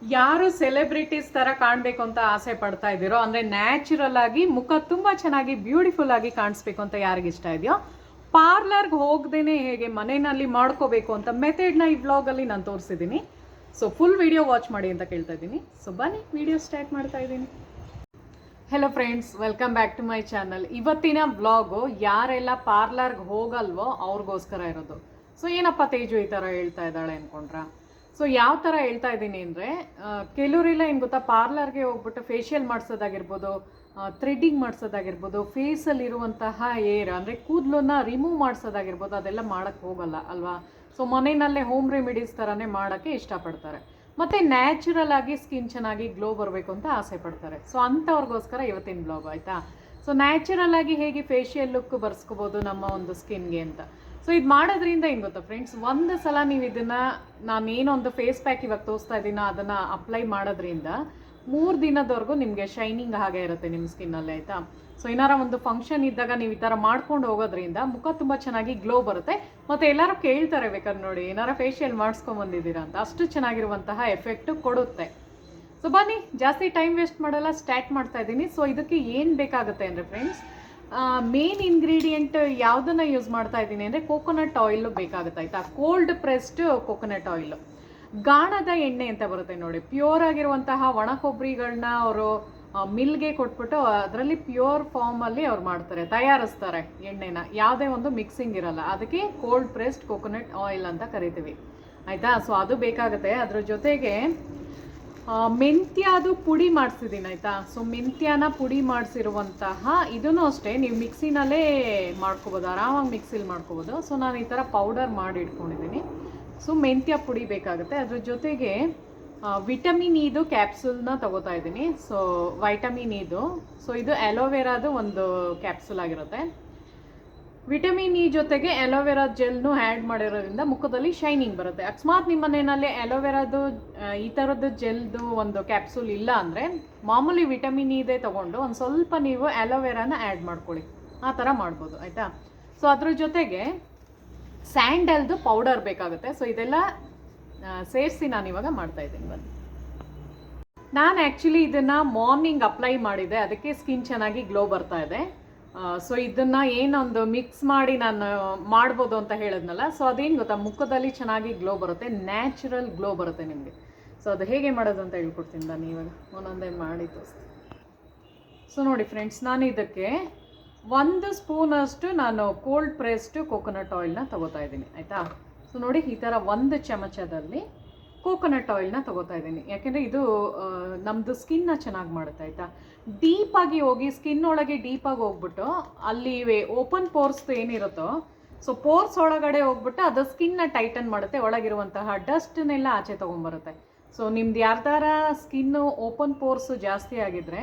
ಯಾರು ಸೆಲೆಬ್ರಿಟೀಸ್ ತರ ಕಾಣಬೇಕು ಅಂತ ಆಸೆ ಪಡ್ತಾ ಇದ್ದೀರೋ, ಅಂದ್ರೆ ನ್ಯಾಚುರಲ್ ಆಗಿ ಮುಖ ತುಂಬಾ ಚೆನ್ನಾಗಿ ಬ್ಯೂಟಿಫುಲ್ ಆಗಿ ಕಾಣಿಸ್ಬೇಕು ಅಂತ ಯಾರಿಗೆ ಇಷ್ಟ ಇದೆಯೋ, ಪಾರ್ಲರ್ಗೆ ಹೋಗದೇನೆ ಹೇಗೆ ಮನೆಯಲ್ಲಿ ಮಾಡ್ಕೋಬೇಕು ಅಂತ ಮೆಥಡ್ನ ಈ ವ್ಲಾಗಲ್ಲಿ ನಾನು ತೋರಿಸಿದ್ದೀನಿ. ಸೊ ಫುಲ್ ವಿಡಿಯೋ ವಾಚ್ ಮಾಡಿ ಅಂತ ಕೇಳ್ತಾ ಇದ್ದೀನಿ. ಸೊ ಬನ್ನಿ ವಿಡಿಯೋ ಸ್ಟಾರ್ಟ್ ಮಾಡ್ತಾ ಇದ್ದೀನಿ. Hello friends, welcome back to my channel. ಇವತ್ತಿನ ವ್ಲಾಗು ಯಾರೆಲ್ಲ ಪಾರ್ಲರ್ಗೆ ಹೋಗಲ್ವೋ ಅವ್ರಿಗೋಸ್ಕರ ಇರೋದು. ಸೊ ಏನಪ್ಪ ತೇಜು ಈ ಥರ ಹೇಳ್ತಾ ಇದ್ದಾಳೆ ಅಂದ್ಕೊಂಡ್ರ? ಸೊ ಯಾವ ಥರ ಹೇಳ್ತಾ ಇದ್ದೀನಿ ಅಂದರೆ, ಕೆಲವರೆಲ್ಲ ಏನು ಗೊತ್ತಾ, ಪಾರ್ಲರ್ಗೆ ಹೋಗ್ಬಿಟ್ಟು ಫೇಶಿಯಲ್ ಮಾಡಿಸೋದಾಗಿರ್ಬೋದು, ಥ್ರೆಡ್ಡಿಂಗ್ ಮಾಡಿಸೋದಾಗಿರ್ಬೋದು, ಫೇಸಲ್ಲಿರುವಂತಹ ಏರ್ ಅಂದರೆ ಕೂದಲನ್ನ ರಿಮೂವ್ ಮಾಡಿಸೋದಾಗಿರ್ಬೋದು, ಅದೆಲ್ಲ ಮಾಡೋಕ್ಕೆ ಹೋಗಲ್ಲ ಅಲ್ವಾ. ಸೊ ಮನೆಯಲ್ಲೇ ಹೋಮ್ ರೆಮಿಡೀಸ್ ಥರನೇ ಮಾಡೋಕ್ಕೆ ಇಷ್ಟಪಡ್ತಾರೆ. ಮತ್ತು ನ್ಯಾಚುರಲ್ ಆಗಿ ಸ್ಕಿನ್ ಚೆನ್ನಾಗಿ ಗ್ಲೋ ಬರಬೇಕು ಅಂತ ಆಸೆ ಪಡ್ತಾರೆ. ಸೊ ಅಂಥವ್ರಿಗೋಸ್ಕರ ಇವತ್ತಿನ ಬ್ಲಾಗ್ ಆಯಿತಾ. ಸೊ ನ್ಯಾಚುರಲ್ ಆಗಿ ಹೇಗೆ ಫೇಶಿಯಲ್ ಲುಕ್ ಬರ್ಸ್ಕೋಬೋದು ನಮ್ಮ ಒಂದು ಸ್ಕಿನ್ಗೆ ಅಂತ. ಸೊ ಇದು ಮಾಡೋದ್ರಿಂದ ಏನು ಗೊತ್ತಾ ಫ್ರೆಂಡ್ಸ್, ಒಂದು ಸಲ ನೀವು ಇದನ್ನು, ನಾನೇನೊಂದು ಫೇಸ್ ಪ್ಯಾಕ್ ಇವಾಗ ತೋರಿಸ್ತಾ ಇದ್ದೀನೋ ಅದನ್ನು ಅಪ್ಲೈ ಮಾಡೋದ್ರಿಂದ 3 ದಿನದವರೆಗೂ ನಿಮಗೆ ಶೈನಿಂಗ್ ಹಾಗೆ ಇರುತ್ತೆ ನಿಮ್ಮ ಸ್ಕಿನ್ನಲ್ಲಿ ಆಯಿತಾ. ಸೊ ಏನಾರ ಒಂದು ಫಂಕ್ಷನ್ ಇದ್ದಾಗ ನೀವು ಈ ಥರ ಮಾಡ್ಕೊಂಡು ಹೋಗೋದ್ರಿಂದ ಮುಖ ತುಂಬ ಚೆನ್ನಾಗಿ ಗ್ಲೋ ಬರುತ್ತೆ. ಮತ್ತು ಎಲ್ಲರೂ ಕೇಳ್ತಾರೆ ಬೇಕಾದ್ರೆ ನೋಡಿ, ಏನಾರ ಫೇಶಿಯಲ್ ಮಾಡಿಸ್ಕೊಂಬಂದಿದ್ದೀರಾ ಅಂತ, ಅಷ್ಟು ಚೆನ್ನಾಗಿರುವಂತಹ ಎಫೆಕ್ಟು ಕೊಡುತ್ತೆ. ಸೊ ಬನ್ನಿ ಜಾಸ್ತಿ ಟೈಮ್ ವೇಸ್ಟ್ ಮಾಡಲ್ಲ, ಸ್ಟಾರ್ಟ್ ಮಾಡ್ತಾ ಇದ್ದೀನಿ. ಸೊ ಇದಕ್ಕೆ ಏನು ಬೇಕಾಗುತ್ತೆ ಅಂದರೆ ಫ್ರೆಂಡ್ಸ್, ಮೇನ್ ಇಂಗ್ರೀಡಿಯೆಂಟ್ ಯಾವುದನ್ನು ಯೂಸ್ ಮಾಡ್ತಾ ಇದ್ದೀನಿ ಅಂದರೆ ಕೋಕೋನಟ್ ಆಯಿಲು ಬೇಕಾಗುತ್ತೆ ಆಯಿತಾ. ಕೋಲ್ಡ್ ಪ್ರೆಸ್ಡ್ ಕೋಕೋನಟ್ ಆಯಿಲು, ಗಾಣದ ಎಣ್ಣೆ ಅಂತ ಬರುತ್ತೆ ನೋಡಿ, ಪ್ಯೂರ್ ಆಗಿರುವಂತಹ ಒಣ ಕೊಬ್ಬರಿಗಳನ್ನ ಅವರು ಮಿಲ್ಗೆ ಕೊಟ್ಬಿಟ್ಟು ಅದರಲ್ಲಿ ಪ್ಯೂರ್ ಫಾರ್ಮಲ್ಲಿ ಅವ್ರು ಮಾಡ್ತಾರೆ, ತಯಾರಿಸ್ತಾರೆ ಎಣ್ಣೆನ, ಯಾವುದೇ ಒಂದು ಮಿಕ್ಸಿಂಗ್ ಇರಲ್ಲ. ಅದಕ್ಕೆ ಕೋಲ್ಡ್ ಪ್ರೆಸ್ಡ್ ಕೋಕೋನಟ್ ಆಯಿಲ್ ಅಂತ ಕರಿತೀವಿ ಆಯಿತಾ. ಸೊ ಅದು ಬೇಕಾಗುತ್ತೆ. ಅದ್ರ ಜೊತೆಗೆ ಮೆಂತ್ಯದು ಪುಡಿ ಮಾಡಿಸಿದ್ದೀನಿ ಆಯಿತಾ. ಸೊ ಮೆಂತ್ಯನ ಪುಡಿ ಮಾಡಿಸಿರುವಂತಹ ಇದನ್ನು ಅಷ್ಟೇ ನೀವು ಮಿಕ್ಸಿನಲ್ಲೇ ಮಾಡ್ಕೋಬೋದು, ಆರಾಮಾಗಿ ಮಿಕ್ಸಿಲಿ ಮಾಡ್ಕೋಬೋದು. ಸೊ ನಾನು ಈ ಥರ ಪೌಡರ್ ಮಾಡಿ ಇಟ್ಕೊಂಡಿದ್ದೀನಿ. ಸೊ ಮೆಂತ್ಯ ಪುಡಿ ಬೇಕಾಗುತ್ತೆ. ಅದ್ರ ಜೊತೆಗೆ ವಿಟಮಿನ್ ಇದು ಕ್ಯಾಪ್ಸೂಲ್ನ ತಗೋತಾ ಇದ್ದೀನಿ. ಸೊ ವೈಟಮಿನ್ ಇದು, ಸೊ ಇದು ಅಲೋವೆರಾದು ಒಂದು ಕ್ಯಾಪ್ಸೂಲ್ ಆಗಿರುತ್ತೆ. ವಿಟಮಿನ್ ಇ ಜೊತೆಗೆ ಅಲೋವೆರಾ ಜೆಲ್ನು ಆ್ಯಡ್ ಮಾಡಿರೋದ್ರಿಂದ ಮುಖದಲ್ಲಿ ಶೈನಿಂಗ್ ಬರುತ್ತೆ. ಅಕಸ್ಮಾತ್ ನಿಮ್ಮ ಮನೆಯಲ್ಲಿ ಅಲೋವೆರಾದು ಈ ಥರದ್ದು ಜೆಲ್ದು ಒಂದು ಕ್ಯಾಪ್ಸೂಲ್ ಇಲ್ಲ ಅಂದರೆ, ಮಾಮೂಲಿ ವಿಟಮಿನ್ ಇದೆ ತೊಗೊಂಡು ಒಂದು ಸ್ವಲ್ಪ ನೀವು ಅಲೋವೆರಾನ ಆ್ಯಡ್ ಮಾಡ್ಕೊಳ್ಳಿ, ಆ ಥರ ಮಾಡ್ಬೋದು ಆಯಿತಾ. ಸೊ ಅದ್ರ ಜೊತೆಗೆ ಸ್ಯಾಂಡಲ್ದು ಪೌಡರ್ ಬೇಕಾಗುತ್ತೆ. ಸೊ ಇದೆಲ್ಲ ಸೇರಿಸಿ ನಾನು ಇವಾಗ ಮಾಡ್ತಾಯಿದ್ದೀನಿ. ಬನ್ನಿ, ನಾನು ಆ್ಯಕ್ಚುಲಿ ಇದನ್ನು ಮಾರ್ನಿಂಗ್ ಅಪ್ಲೈ ಮಾಡಿದೆ, ಅದಕ್ಕೆ ಸ್ಕಿನ್ ಚೆನ್ನಾಗಿ ಗ್ಲೋ ಬರ್ತಾ ಇದೆ. ಸೊ ಇದನ್ನು ಏನೊಂದು ಮಿಕ್ಸ್ ಮಾಡಿ ನಾನು ಮಾಡ್ಬೋದು ಅಂತ ಹೇಳಿದ್ನಲ್ಲ, ಸೊ ಅದೇನು ಗೊತ್ತಾ, ಮುಖದಲ್ಲಿ ಚೆನ್ನಾಗಿ ಗ್ಲೋ ಬರುತ್ತೆ, ನ್ಯಾಚುರಲ್ ಗ್ಲೋ ಬರುತ್ತೆ ನಿಮಗೆ. ಸೊ ಅದು ಹೇಗೆ ಮಾಡೋದು ಅಂತ ಹೇಳ್ಕೊಡ್ತೀನಿ ನಾನು ಇವಾಗ ಒಂದೊಂದೇ ಮಾಡಿ ತೋರಿಸ್ತೀನಿ. ಸೊ ನೋಡಿ ಫ್ರೆಂಡ್ಸ್, ನಾನು ಇದಕ್ಕೆ 1 ಸ್ಪೂನಷ್ಟು ನಾನು ಕೋಲ್ಡ್ ಪ್ರೆಸ್ಡ್ ಕೋಕೋನಟ್ ಆಯಿಲ್ನ ತೊಗೋತಾ ಇದ್ದೀನಿ ಆಯಿತಾ. ಸೊ ನೋಡಿ ಈ ಥರ 1 ಚಮಚದಲ್ಲಿ ಕೋಕೋನಟ್ ಆಯಿಲ್ನ ತೊಗೋತಾ ಇದ್ದೀನಿ. ಯಾಕೆಂದರೆ ಇದು ನಮ್ಮದು ಸ್ಕಿನ್ನ ಚೆನ್ನಾಗಿ ಮಾಡುತ್ತೆ ಆಯಿತಾ. ಡೀಪಾಗಿ ಹೋಗಿ ಸ್ಕಿನ್ ಒಳಗೆ ಡೀಪಾಗಿ ಹೋಗ್ಬಿಟ್ಟು ಅಲ್ಲಿ ಓಪನ್ ಪೋರ್ಸ್ ಏನಿರುತ್ತೋ, ಸೊ ಪೋರ್ಸ್ ಒಳಗಡೆ ಹೋಗ್ಬಿಟ್ಟು ಅದು ಸ್ಕಿನ್ನ ಟೈಟನ್ ಮಾಡುತ್ತೆ, ಒಳಗಿರುವಂತಹ ಡಸ್ಟ್ನೆಲ್ಲ ಆಚೆ ತೊಗೊಂಬರುತ್ತೆ. ಸೊ ನಿಮ್ದು ಯಾರ್ದಾರ ಸ್ಕಿನ್ನು ಓಪನ್ ಪೋರ್ಸು ಜಾಸ್ತಿ ಆಗಿದ್ರೆ,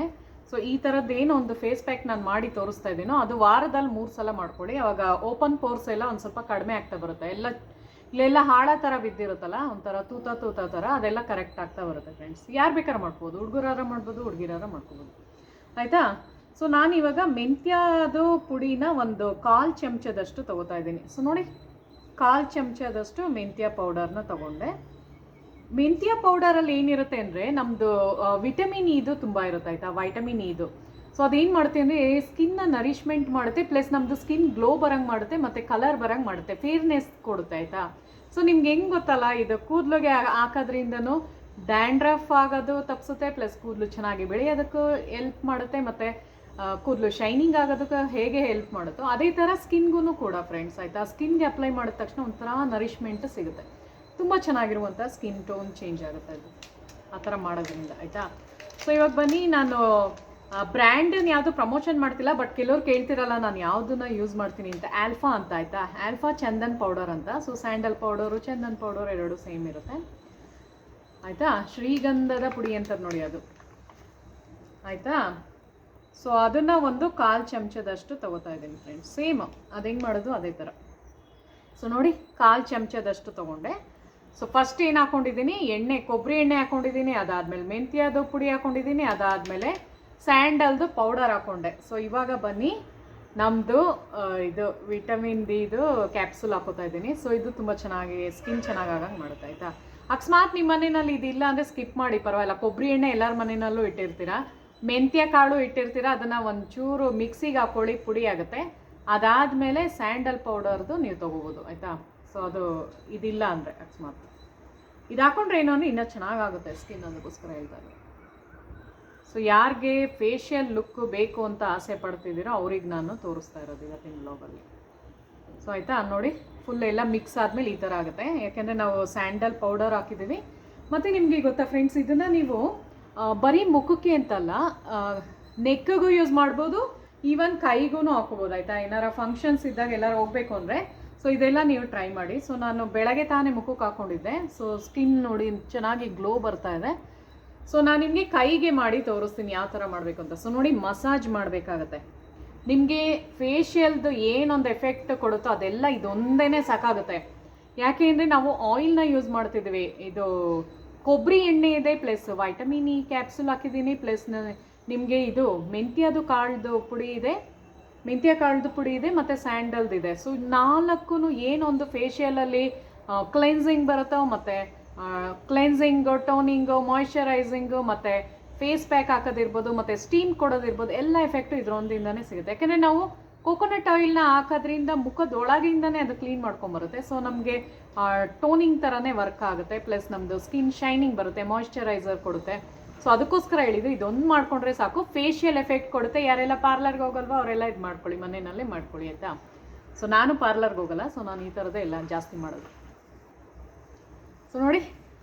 ಸೊ ಈ ಥರದ್ದು ಏನೋ ಒಂದು ಫೇಸ್ ಪ್ಯಾಕ್ ನಾನು ಮಾಡಿ ತೋರಿಸ್ತಾ ಇದ್ದೀನೋ ಅದು ವಾರದಲ್ಲಿ 3 ಸಲ ಮಾಡ್ಕೊಳ್ಳಿ. ಅವಾಗ ಓಪನ್ ಪೋರ್ಸ್ ಎಲ್ಲ ಒಂದು ಸ್ವಲ್ಪ ಕಡಿಮೆ ಆಗ್ತಾ ಬರುತ್ತೆ. ಇಲ್ಲೆಲ್ಲ ಹಾಳ ಥರ ಬಿದ್ದಿರುತ್ತಲ್ಲ, ಒಂಥರ ತೂತ ಥರ, ಅದೆಲ್ಲ ಕರೆಕ್ಟ್ ಆಗ್ತಾ ಬರುತ್ತೆ ಫ್ರೆಂಡ್ಸ್. ಯಾರು ಬೇಕಾದ್ರೆ ಮಾಡ್ಬೋದು, ಹುಡುಗರಾರ ಮಾಡ್ಬೋದು, ಹುಡುಗಿರಾರ ಮಾಡ್ಕೋಬೋದು ಆಯಿತಾ. ಸೊ ನಾನಿವಾಗ ಮೆಂತ್ಯದು ಪುಡಿನ ಒಂದು 1/4 ಚಮಚದಷ್ಟು ತೊಗೋತಾ ಇದ್ದೀನಿ. ಸೊ ನೋಡಿ 1/4 ಚಮಚದಷ್ಟು ಮೆಂತ್ಯ ಪೌಡರ್ನ ತೊಗೊಂಡೆ. ಮೆಂತ್ಯ ಪೌಡರಲ್ಲಿ ಏನಿರುತ್ತೆ ಅಂದರೆ ನಮ್ಮದು ವಿಟಮಿನ್ ಇದು ತುಂಬ ಇರುತ್ತೆ ಆಯಿತಾ, ವೈಟಮಿನ್ ಇದು. ಸೊ ಅದೇನು ಮಾಡುತ್ತೆ ಅಂದರೆ ಸ್ಕಿನ್ನ ನರಿಶ್ಮೆಂಟ್ ಮಾಡುತ್ತೆ, ಪ್ಲಸ್ ನಮ್ಮದು ಸ್ಕಿನ್ ಗ್ಲೋ ಬರೋಂಗೆ ಮಾಡುತ್ತೆ, ಮತ್ತು ಕಲರ್ ಬರೋಂಗೆ ಮಾಡುತ್ತೆ, ಫೇರ್ನೆಸ್ ಕೊಡುತ್ತೆ ಆಯಿತಾ. ಸೊ ನಿಮ್ಗೆ ಹೆಂಗೆ ಗೊತ್ತಲ್ಲ, ಇದು ಕೂದಲಿಗೆ ಹಾಕೋದ್ರಿಂದನೂ ಡ್ಯಾಂಡ್ರಫ್ ಆಗೋದು ತಪ್ಪಿಸುತ್ತೆ, ಪ್ಲಸ್ ಕೂದಲು ಚೆನ್ನಾಗಿ ಬೆಳೆಯೋದಕ್ಕೂ ಹೆಲ್ಪ್ ಮಾಡುತ್ತೆ, ಮತ್ತು ಕೂದಲು ಶೈನಿಂಗ್ ಆಗೋದಕ್ಕೆ ಹೇಗೆ ಹೆಲ್ಪ್ ಮಾಡುತ್ತೋ ಅದೇ ಥರ ಸ್ಕಿನ್ಗೂ ಕೂಡ ಫ್ರೆಂಡ್ಸ್ ಆಯಿತಾ. ಸ್ಕಿನ್ಗೆ ಅಪ್ಲೈ ಮಾಡಿದ ತಕ್ಷಣ ಒಂಥರ ನರಿಶ್ಮೆಂಟ್ ಸಿಗುತ್ತೆ, ತುಂಬ ಚೆನ್ನಾಗಿರುವಂಥ ಸ್ಕಿನ್ ಟೋನ್ ಚೇಂಜ್ ಆಗುತ್ತೆ ಅದು ಆ ಥರ ಮಾಡೋದ್ರಿಂದ ಆಯಿತಾ. ಸೊ ಇವಾಗ ಬನ್ನಿ, ನಾನು ಬ್ರ್ಯಾಂಡನ್ನು ಯಾವುದು ಪ್ರಮೋಷನ್ ಮಾಡ್ತಿಲ್ಲ, ಬಟ್ ಕೆಲವ್ರು ಕೇಳ್ತಿರಲ್ಲ ನಾನು ಯಾವುದನ್ನ ಯೂಸ್ ಮಾಡ್ತೀನಿ ಅಂತ. ಆಲ್ಫಾ ಅಂತ ಆಯಿತಾ, ಆಲ್ಫಾ ಚಂದನ್ ಪೌಡರ್ ಅಂತ. So sandal powder Chandan powder ಎರಡೂ ಸೇಮ್ ಇರುತ್ತೆ ಆಯಿತಾ. ಶ್ರೀಗಂಧದ ಪುಡಿ ಅಂತ ನೋಡಿ ಅದು ಆಯಿತಾ. ಸೊ ಅದನ್ನು ಒಂದು 1/4 ಚಮಚದಷ್ಟು ತೊಗೋತಾ ಇದ್ದೀನಿ ಫ್ರೆಂಡ್ಸ್. ಸೇಮ್ ಅದು ಹೆಂಗೆ ಮಾಡೋದು ಅದೇ ಥರ. ಸೊ ನೋಡಿ 1/4 ಚಮಚದಷ್ಟು ತೊಗೊಂಡೆ. ಸೊ ಫಸ್ಟ್ ಏನು ಹಾಕ್ಕೊಂಡಿದ್ದೀನಿ, ಎಣ್ಣೆ, ಕೊಬ್ಬರಿ ಎಣ್ಣೆ ಹಾಕ್ಕೊಂಡಿದ್ದೀನಿ, ಅದಾದಮೇಲೆ ಮೆಂತ್ಯದು ಪುಡಿ ಹಾಕ್ಕೊಂಡಿದ್ದೀನಿ, ಅದಾದಮೇಲೆ ಸ್ಯಾಂಡಲ್ದು ಪೌಡರ್ ಹಾಕ್ಕೊಂಡೆ. ಸೊ ಇವಾಗ ಬನ್ನಿ ನಮ್ಮದು ಇದು ವಿಟಮಿನ್ ಡಿ ಇದು ಕ್ಯಾಪ್ಸೂಲ್ ಹಾಕೋತಾ ಇದ್ದೀನಿ. ಸೊ ಇದು ತುಂಬ ಚೆನ್ನಾಗಿ ಸ್ಕಿನ್ ಚೆನ್ನಾಗಿ ಆಗಂಗೆ ಮಾಡುತ್ತೆ ಆಯಿತಾ. ಅಕಸ್ಮಾತ್ ನಿಮ್ಮ ಮನೆಯಲ್ಲಿ ಇದಿಲ್ಲ ಅಂದರೆ ಸ್ಕಿಪ್ ಮಾಡಿ, ಪರವಾಗಿಲ್ಲ. ಕೊಬ್ಬರಿ ಎಣ್ಣೆ ಎಲ್ಲರ ಮನೆಯಲ್ಲೂ ಇಟ್ಟಿರ್ತೀರಾ, ಮೆಂತ್ಯ ಕಾಳು ಇಟ್ಟಿರ್ತೀರಾ, ಅದನ್ನು ಒಂಚೂರು ಮಿಕ್ಸಿಗೆ ಹಾಕ್ಕೊಳ್ಳಿ, ಪುಡಿ ಆಗುತ್ತೆ. ಅದಾದಮೇಲೆ ಸ್ಯಾಂಡಲ್ ಪೌಡರ್ದು ನೀವು ತೊಗೋಬೋದು, ಆಯಿತಾ. ಸೊ ಅದು ಇದಿಲ್ಲ ಅಂದರೆ ಅಕಸ್ಮಾತ್ ಇದು ಹಾಕೊಂಡ್ರೆ ಏನೋ ಅಂದರೆ ಇನ್ನೂ ಚೆನ್ನಾಗಾಗುತ್ತೆ ಸ್ಕಿನ್, ಅದಕ್ಕೋಸ್ಕರ ಹೇಳ್ತಾರೆ. ಸೊ ಯಾರಿಗೆ ಫೇಶಿಯಲ್ ಲುಕ್ ಬೇಕು ಅಂತ ಆಸೆ ಪಡ್ತಿದ್ದೀರೋ ಅವ್ರಿಗೆ ನಾನು ತೋರಿಸ್ತಾ ಇರೋದು ಇವತ್ತಿನ ಬ್ಲಾಗಲ್ಲಿ. ಸೊ ಆಯಿತಾ, ನೋಡಿ ಫುಲ್ ಎಲ್ಲ ಮಿಕ್ಸ್ ಆದಮೇಲೆ ಈ ಥರ ಆಗುತ್ತೆ, ಯಾಕೆಂದರೆ ನಾವು ಸ್ಯಾಂಡಲ್ ಪೌಡರ್ ಹಾಕಿದ್ದೀವಿ. ಮತ್ತು ನಿಮಗೆ ಗೊತ್ತಾ ಫ್ರೆಂಡ್ಸ್, ಇದನ್ನು ನೀವು ಬರೀ ಮುಖಕ್ಕೆ ಅಂತಲ್ಲ, ನೆಕ್ಕಿಗೂ ಯೂಸ್ ಮಾಡ್ಬೋದು, ಈವನ್ ಕೈಗೂ ಹಾಕೋಬೋದು, ಆಯಿತಾ. ಏನಾರ ಫಂಕ್ಷನ್ಸ್ ಇದ್ದಾಗ ಎಲ್ಲರೂ ಹೋಗಬೇಕು ಅಂದರೆ ಸೊ ಇದೆಲ್ಲ ನೀವು ಟ್ರೈ ಮಾಡಿ. ಸೊ ನಾನು ಬೆಳಗ್ಗೆ ತಾನೇ ಮುಖಕ್ಕೆ ಹಾಕ್ಕೊಂಡಿದ್ದೆ, ಸೊ ಸ್ಕಿನ್ ನೋಡಿ ಚೆನ್ನಾಗಿ ಗ್ಲೋ ಬರ್ತಾ ಇದೆ. ಸೊ ನಾನು ನಿಮಗೆ ಕೈಗೆ ಮಾಡಿ ತೋರಿಸ್ತೀನಿ ಯಾವ ಥರ ಮಾಡಬೇಕು ಅಂತ. ಸೊ ನೋಡಿ, ಮಸಾಜ್ ಮಾಡಬೇಕಾಗತ್ತೆ. ನಿಮಗೆ ಫೇಶಿಯಲ್ದು ಏನೊಂದು ಎಫೆಕ್ಟ್ ಕೊಡುತ್ತೋ ಅದೆಲ್ಲ ಇದೊಂದೇ ಸಾಕಾಗುತ್ತೆ. ಯಾಕೆ ಅಂದರೆ ನಾವು ಆಯಿಲ್ನ ಯೂಸ್ ಮಾಡ್ತಿದ್ದೀವಿ, ಇದು ಕೊಬ್ಬರಿ ಎಣ್ಣೆ ಇದೆ, ಪ್ಲಸ್ ವೈಟಮಿನ್ ಇ ಕ್ಯಾಪ್ಸುಲ್ ಹಾಕಿದ್ದೀನಿ, ಪ್ಲಸ್ ನಿಮಗೆ ಇದು ಮೆಂತ್ಯದ ಕಾಳ್ದು ಪುಡಿ ಇದೆ, ಮೆಂತ್ಯ ಕಾಳ್ದು ಪುಡಿ ಇದೆ, ಮತ್ತು ಸ್ಯಾಂಡಲ್ದಿದೆ. ಸೊ ನಾಲ್ಕು ಏನೊಂದು ಫೇಶಿಯಲಲ್ಲಿ ಕ್ಲೆನ್ಸಿಂಗ್ ಬರುತ್ತೋ, ಮತ್ತು ಕ್ಲೆನ್ಸಿಂಗು, ಟೋನಿಂಗು, ಮಾಯ್ಶ್ಚರೈಸಿಂಗು, ಮತ್ತು ಫೇಸ್ ಪ್ಯಾಕ್ ಹಾಕೋದಿರ್ಬೋದು, ಮತ್ತು ಸ್ಟೀಮ್ ಕೊಡೋದಿರ್ಬೋದು, ಎಲ್ಲ ಎಫೆಕ್ಟು ಇದರೊಂದಿಂದನೇ ಸಿಗುತ್ತೆ. ಯಾಕೆಂದರೆ ನಾವು ಕೋಕೋನಟ್ ಆಯಿಲ್ನ ಹಾಕೋದ್ರಿಂದ ಮುಖದೊಳಗಿಂದನೇ ಅದು ಕ್ಲೀನ್ ಮಾಡ್ಕೊಂಬರುತ್ತೆ. ಸೊ ನಮಗೆ ಟೋನಿಂಗ್ ಥರನೇ ವರ್ಕ್ ಆಗುತ್ತೆ, ಪ್ಲಸ್ ನಮ್ಮದು ಸ್ಕಿನ್ ಶೈನಿಂಗ್ ಬರುತ್ತೆ, ಮಾಯ್ಶ್ಚರೈಸರ್ ಕೊಡುತ್ತೆ. ಸೊ ಅದಕ್ಕೋಸ್ಕರ ಹೇಳಿದ್ದು, ಇದೊಂದು ಮಾಡ್ಕೊಂಡ್ರೆ ಸಾಕು, ಫೇಶಿಯಲ್ ಎಫೆಕ್ಟ್ ಕೊಡುತ್ತೆ. ಯಾರೆಲ್ಲ ಪಾರ್ಲರ್ಗೆ ಹೋಗಲ್ವೋ ಅವರೆಲ್ಲ ಇದು ಮಾಡ್ಕೊಳ್ಳಿ, ಮನೆಯಲ್ಲೇ ಮಾಡ್ಕೊಳ್ಳಿ, ಆಯಿತಾ. ಸೊ ನಾನು ಪಾರ್ಲರ್ಗೆ ಹೋಗಲ್ಲ, ಸೊ ನಾನು ಈ ಥರದೇ ಎಲ್ಲ ಜಾಸ್ತಿ ಮಾಡೋದು. ಸೊ ನೋಡಿ,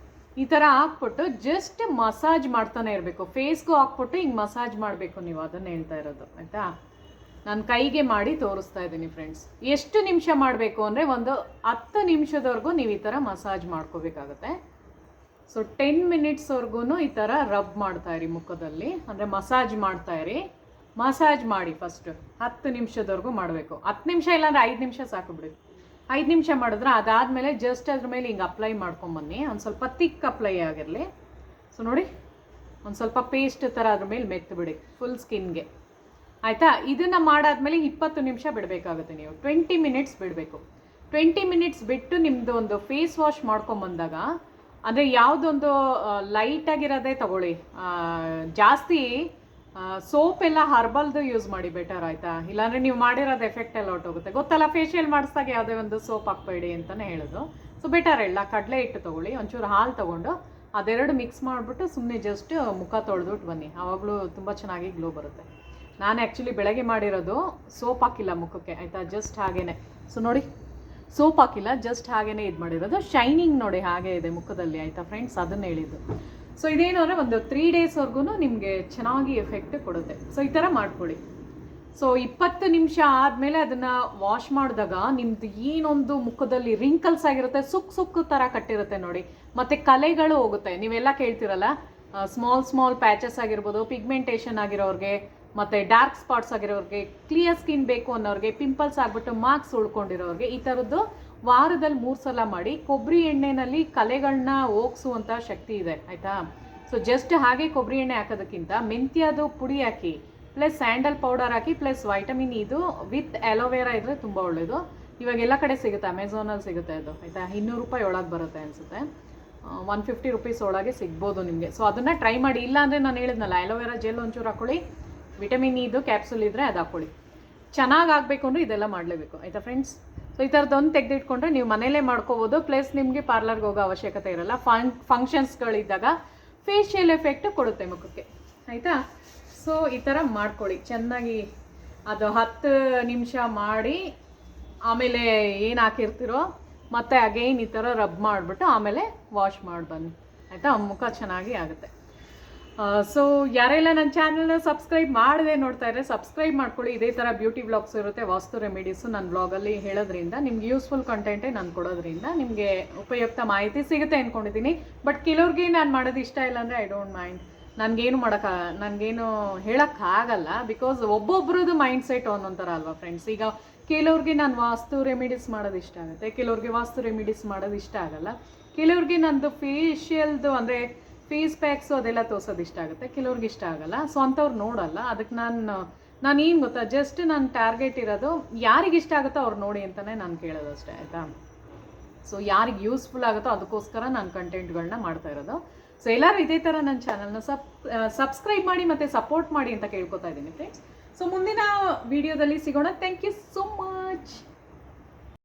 ಈ ಥರ ಹಾಕ್ಬಿಟ್ಟು ಜಸ್ಟ್ ಮಸಾಜ್ ಮಾಡ್ತಾನೆ ಇರಬೇಕು. ಫೇಸ್ಗೂ ಹಾಕ್ಬಿಟ್ಟು ಹಿಂಗೆ ಮಸಾಜ್ ಮಾಡಬೇಕು ನೀವು, ಅದನ್ನು ಹೇಳ್ತಾ ಇರೋದು, ಆಯಿತಾ. ನಾನು ಕೈಗೆ ಮಾಡಿ ತೋರಿಸ್ತಾ ಇದ್ದೀನಿ ಫ್ರೆಂಡ್ಸ್. ಎಷ್ಟು ನಿಮಿಷ ಮಾಡಬೇಕು ಅಂದರೆ ಒಂದು 10 ನಿಮಿಷದವರೆಗೂ ನೀವು ಈ ಥರ ಮಸಾಜ್ ಮಾಡ್ಕೋಬೇಕಾಗತ್ತೆ. ಸೊ 10 ಮಿನಿಟ್ಸ್ವರೆಗೂ ಈ ಥರ ರಬ್ ಮಾಡ್ತಾಯಿರಿ ಮುಖದಲ್ಲಿ, ಅಂದರೆ ಮಸಾಜ್ ಮಾಡ್ತಾಯಿರಿ. ಮಸಾಜ್ ಮಾಡಿ ಫಸ್ಟು 10 ನಿಮಿಷದವರೆಗೂ ಮಾಡಬೇಕು. 10 ನಿಮಿಷ ಇಲ್ಲಾಂದರೆ 5 ನಿಮಿಷ ಸಾಕು ಬಿಡಿ. 5 ನಿಮಿಷ ಮಾಡಿದ್ರೆ ಅದಾದಮೇಲೆ ಜಸ್ಟ್ ಅದ್ರ ಮೇಲೆ ಹಿಂಗೆ ಅಪ್ಲೈ ಮಾಡ್ಕೊಂಬನ್ನಿ, ಒಂದು ಸ್ವಲ್ಪ ತಿಕ್ ಅಪ್ಲೈ ಆಗಿರಲಿ. ಸೊ ನೋಡಿ, ಒಂದು ಸ್ವಲ್ಪ ಪೇಸ್ಟ್ ಥರ ಅದ್ರ ಮೇಲೆ ಮೆತ್ತು ಬಿಡಿ ಫುಲ್ ಸ್ಕಿನ್ಗೆ, ಆಯಿತಾ. ಇದನ್ನು ಮಾಡಾದ್ಮೇಲೆ 20 ನಿಮಿಷ ಬಿಡಬೇಕಾಗುತ್ತೆ ನೀವು, 20 ಮಿನಿಟ್ಸ್ ಬಿಡಬೇಕು. 20 ಮಿನಿಟ್ಸ್ ಬಿಟ್ಟು ನಿಮ್ಮದು ಒಂದು ಫೇಸ್ ವಾಶ್ ಮಾಡ್ಕೊಂಬಂದಾಗ, ಅಂದರೆ ಯಾವುದೊಂದು ಲೈಟಾಗಿರೋದೇ ತಗೊಳ್ಳಿ, ಜಾಸ್ತಿ ಸೋಪ್ ಎಲ್ಲ ಹರ್ಬಲ್ದು ಯೂಸ್ ಮಾಡಿ ಬೆಟರ್, ಆಯಿತಾ. ಇಲ್ಲಾಂದರೆ ನೀವು ಮಾಡಿರೋದು ಎಫೆಕ್ಟ್ ಎಲ್ಲ ಹೊಟ್ಟೋಗುತ್ತೆ, ಗೊತ್ತಲ್ಲ. ಫೇಶಿಯಲ್ ಮಾಡಿಸಿದಾಗ ಯಾವುದೇ ಒಂದು ಸೋಪ್ ಹಾಕ್ಬೇಡಿ ಅಂತಲೇ ಹೇಳೋದು. ಸೊ ಬೆಟರ್ ಎಲ್ಲ ಕಡಲೆ ಹಿಟ್ಟು ತೊಗೊಳ್ಳಿ, ಒಂಚೂರು ಹಾಲು ತೊಗೊಂಡು ಅದೆರಡು ಮಿಕ್ಸ್ ಮಾಡಿಬಿಟ್ಟು ಸುಮ್ಮನೆ ಜಸ್ಟ್ ಮುಖ ತೊಳೆದ್ಬಿಟ್ಟು ಬನ್ನಿ, ಆವಾಗಲೂ ತುಂಬ ಚೆನ್ನಾಗಿ ಗ್ಲೋ ಬರುತ್ತೆ. ನಾನು ಆ್ಯಕ್ಚುಲಿ ಬೆಳಗ್ಗೆ ಮಾಡಿರೋದು ಸೋಪ್ ಹಾಕಿಲ್ಲ ಮುಖಕ್ಕೆ, ಆಯಿತಾ, ಜಸ್ಟ್ ಹಾಗೇ. ಸೊ ನೋಡಿ, ಸೋಪ್ ಹಾಕಿಲ್ಲ, ಜಸ್ಟ್ ಹಾಗೇ ಇದು ಮಾಡಿರೋದು. ಶೈನಿಂಗ್ ನೋಡಿ ಹಾಗೆ ಇದೆ ಮುಖದಲ್ಲಿ, ಆಯಿತಾ ಫ್ರೆಂಡ್ಸ್, ಅದನ್ನು ಹೇಳಿದ್ದು. ಸೊ ಇದೇನು ಅಂದರೆ ಒಂದು 3 ಡೇಸ್ವರೆಗೂ ನಿಮಗೆ ಚೆನ್ನಾಗಿ ಎಫೆಕ್ಟ್ ಕೊಡುತ್ತೆ. ಸೊ ಈ ಥರ ಮಾಡ್ಕೊಳ್ಳಿ. ಸೊ 20 ನಿಮಿಷ ಆದಮೇಲೆ ಅದನ್ನು ವಾಶ್ ಮಾಡಿದಾಗ ನಿಮ್ಮದು ಏನೊಂದು ಮುಖದಲ್ಲಿ ರಿಂಕಲ್ಸ್ ಆಗಿರುತ್ತೆ, ಸುಕ್ಕು ಥರ ಕಟ್ಟಿರುತ್ತೆ ನೋಡಿ, ಮತ್ತು ಕಲೆಗಳು ಹೋಗುತ್ತೆ. ನೀವೆಲ್ಲ ಕೇಳ್ತಿರಲ್ಲ, ಸ್ಮಾಲ್ ಪ್ಯಾಚಸ್ ಆಗಿರ್ಬೋದು, ಪಿಗ್ಮೆಂಟೇಷನ್ ಆಗಿರೋರಿಗೆ, ಮತ್ತು ಡಾರ್ಕ್ ಸ್ಪಾಟ್ಸ್ ಆಗಿರೋರಿಗೆ, ಕ್ಲಿಯರ್ ಸ್ಕಿನ್ ಬೇಕು ಅನ್ನೋರಿಗೆ, ಪಿಂಪಲ್ಸ್ ಆಗಿಬಿಟ್ಟು ಮಾರ್ಕ್ಸ್ ಉಳ್ಕೊಂಡಿರೋರಿಗೆ ಈ ಥರದ್ದು ವಾರದಲ್ಲಿ 3 ಸಲ ಮಾಡಿ. ಕೊಬ್ಬರಿ ಎಣ್ಣೆಯಲ್ಲಿ ಕಲೆಗಳನ್ನ ಹೋಗಿಸುವಂಥ ಶಕ್ತಿ ಇದೆ, ಆಯಿತಾ. ಸೊ ಜಸ್ಟ್ ಹಾಗೆ ಕೊಬ್ಬರಿ ಎಣ್ಣೆ ಹಾಕೋದಕ್ಕಿಂತ ಮೆಂತ್ಯದು ಪುಡಿ ಹಾಕಿ, ಪ್ಲಸ್ ಸ್ಯಾಂಡಲ್ ಪೌಡರ್ ಹಾಕಿ, ಪ್ಲಸ್ ವೈಟಮಿನ್ ಇದು ವಿತ್ ಅಲೋವೆರಾ ಇದ್ದರೆ ತುಂಬ ಒಳ್ಳೆಯದು. ಇವಾಗ ಎಲ್ಲ ಕಡೆ ಸಿಗುತ್ತೆ, ಅಮೆಝಾನಲ್ಲಿ ಸಿಗುತ್ತೆ ಅದು, ಆಯಿತಾ. 200 ರೂಪಾಯಿ ಒಳಗೆ ಬರುತ್ತೆ ಅನಿಸುತ್ತೆ, 150 ರುಪೀಸ್ ಒಳಗೆ ಸಿಗ್ಬೋದು ನಿಮಗೆ. ಸೊ ಅದನ್ನು ಟ್ರೈ ಮಾಡಿ. ಇಲ್ಲ ಅಂದರೆ ನಾನು ಹೇಳಿದ್ನಲ್ಲ, ಅಲೋವೆರಾ ಜೆಲ್ ಒಂಚೂರು ಹಾಕ್ಕೊಳ್ಳಿ, ವಿಟಮಿನ್ ಇದು ಕ್ಯಾಪ್ಸುಲ್ ಇದ್ದರೆ ಅದು ಹಾಕ್ಕೊಳ್ಳಿ. ಚೆನ್ನಾಗಿ ಆಗಬೇಕು ಅಂದರೆ ಇದೆಲ್ಲ ಮಾಡಲೇಬೇಕು, ಆಯಿತಾ ಫ್ರೆಂಡ್ಸ್. ಸೊ ಈ ಥರದ್ದೊಂದು ತೆಗೆದಿಟ್ಕೊಂಡ್ರೆ ನೀವು ಮನೇಲೇ ಮಾಡ್ಕೋಬೋದು, ಪ್ಲಸ್ ನಿಮಗೆ ಪಾರ್ಲರ್ಗೆ ಹೋಗೋ ಅವಶ್ಯಕತೆ ಇರಲ್ಲ. ಫಂಕ್ಷನ್ಸ್ಗಳಿದ್ದಾಗ ಫೇಶಿಯಲ್ ಎಫೆಕ್ಟ್ ಕೊಡುತ್ತೆ ಮುಖಕ್ಕೆ, ಆಯಿತಾ. ಸೊ ಈ ಥರ ಮಾಡ್ಕೊಳ್ಳಿ ಚೆನ್ನಾಗಿ. ಅದು 10 ನಿಮಿಷ ಮಾಡಿ ಆಮೇಲೆ ಏನು ಹಾಕಿರ್ತೀರೋ ಮತ್ತೆ ಅಗೈನ್ ಈ ಥರ ರಬ್ ಮಾಡಿಬಿಟ್ಟು ಆಮೇಲೆ ವಾಶ್ ಮಾಡಿ ಬನ್ನಿ, ಆಯಿತಾ. ಮುಖ ಚೆನ್ನಾಗಿ ಆಗುತ್ತೆ. ಸೊ ಯಾರೆಲ್ಲ ನನ್ನ ಚಾನಲ್ನ ಸಬ್ಸ್ಕ್ರೈಬ್ ಮಾಡದೆ ನೋಡ್ತಾ ಇದ್ದರೆ ಸಬ್ಸ್ಕ್ರೈಬ್ ಮಾಡ್ಕೊಳ್ಳಿ. ಇದೇ ಥರ ಬ್ಯೂಟಿ ವ್ಲಾಗ್ಸ್ ಇರುತ್ತೆ, ವಾಸ್ತು ರೆಮಿಡೀಸು ನನ್ನ ಬ್ಲಾಗಲ್ಲಿ ಹೇಳೋದ್ರಿಂದ, ನಿಮ್ಗೆ ಯೂಸ್ಫುಲ್ ಕಂಟೆಂಟೇ ನಾನು ಕೊಡೋದ್ರಿಂದ ನಿಮಗೆ ಉಪಯುಕ್ತ ಮಾಹಿತಿ ಸಿಗುತ್ತೆ ಅಂದ್ಕೊಂಡಿದ್ದೀನಿ. ಬಟ್ ಕೆಲವ್ರಿಗೆ ನಾನು ಮಾಡೋದು ಇಷ್ಟ ಇಲ್ಲ ಅಂದರೆ ಐ ಡೋಂಟ್ ಮೈಂಡ್, ನನಗೇನು ಹೇಳೋಕ್ಕಾಗಲ್ಲ. ಬಿಕಾಸ್ ಒಬ್ಬೊಬ್ರದ್ದು ಮೈಂಡ್ ಸೆಟ್ ಒಂದೊಂಥರ ಅಲ್ವಾ ಫ್ರೆಂಡ್ಸ್. ಈಗ ಕೆಲವ್ರಿಗೆ ನಾನು ವಾಸ್ತು ರೆಮಿಡೀಸ್ ಮಾಡೋದು ಇಷ್ಟ ಆಗುತ್ತೆ, ಕೆಲವ್ರಿಗೆ ವಾಸ್ತು ರೆಮಿಡೀಸ್ ಮಾಡೋದು ಇಷ್ಟ ಆಗಲ್ಲ, ಕೆಲವ್ರಿಗೆ ನಂದು ಫೇಶಿಯಲ್ದು ಅಂದರೆ ಫೇಸ್ ಪ್ಯಾಕ್ಸು ಅದೆಲ್ಲ ತೋರಿಸೋದು ಇಷ್ಟ ಆಗುತ್ತೆ, ಕೆಲವ್ರಿಗೆ ಇಷ್ಟ ಆಗಲ್ಲ. ಸೊ ಅಂಥವ್ರು ನೋಡಲ್ಲ. ಅದಕ್ಕೆ ನಾನು ಏನು ಗೊತ್ತಾ, ಜಸ್ಟ್ ನನ್ನ ಟಾರ್ಗೆಟ್ ಇರೋದು ಯಾರಿಗೆ ಇಷ್ಟ ಆಗುತ್ತೋ ಅವ್ರು ನೋಡಿ ಅಂತಲೇ ನಾನು ಕೇಳೋದು ಅಷ್ಟೇ, ಆಯಿತಾ. ಸೊ ಯಾರಿಗೆ ಯೂಸ್ಫುಲ್ ಆಗುತ್ತೋ ಅದಕ್ಕೋಸ್ಕರ ನಾನು ಕಂಟೆಂಟ್ಗಳನ್ನ ಮಾಡ್ತಾ ಇರೋದು. ಸೊ ಎಲ್ಲರೂ ಇದೇ ಥರ ನನ್ನ ಚಾನಲ್ನ ಸಬ್ಸ್ಕ್ರೈಬ್ ಮಾಡಿ ಮತ್ತು ಸಪೋರ್ಟ್ ಮಾಡಿ ಅಂತ ಕೇಳ್ಕೊತಾ ಇದ್ದೀನಿ ಫ್ರೆಂಡ್ಸ್. ಸೊ ಮುಂದಿನ ವಿಡಿಯೋದಲ್ಲಿ ಸಿಗೋಣ. Thank you so much.